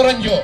Ranjo.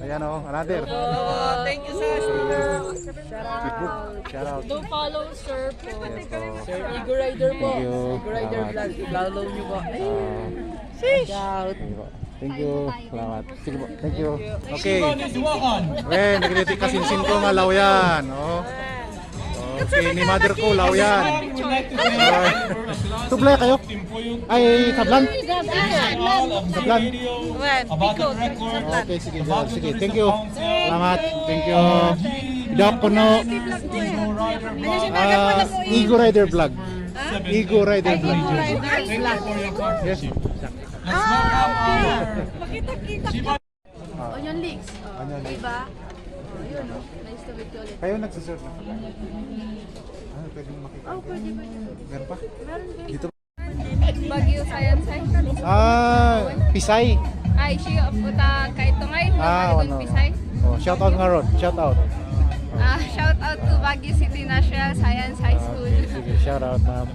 Ayan o, another. Thank you sir. Shout out. Do follow sir po. Yes po. Sir Eagle Rider po. Thank you. Eagle Rider vlog. I-follow nyo po. Shout. Thank you. Salamat. Sige po. Thank you. Okay. Well, nagkritik ka sinsin ko nga law yan. Oh. Okay, ni mother ko, law yan. Tublay kayo? Ay, sablan? Sablan? Well, Bicol. Okay, sige, sige. Thank you. Salamat. Thank you. Idap ko no. Ego Rider Vlog. Ego Rider Vlog. Yes. Makita-kita. Onion leeks. Onion leeks. Diba? Yun, no? Nice to meet you ulit. Kayo nagsiserve na. Ano, pwede mo makita? Oh, pwede. Meron pa? Meron din. Dito. Baguio Science Center. Pisay. Ay, siya puta kahit tungay Ano. Pisay. Oh, shout out nga ron. Shout out. Shout out to Baguio City National Science High School. Sige, shout out ma'am.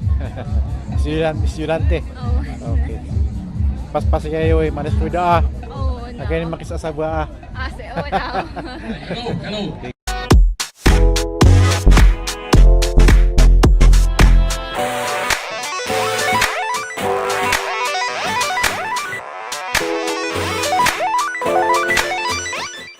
Estudyante. Oh. Okay. Pas kayo eh, manis ko da. Oh, no. Again makisasabwa. Ase, oh, now. Hello.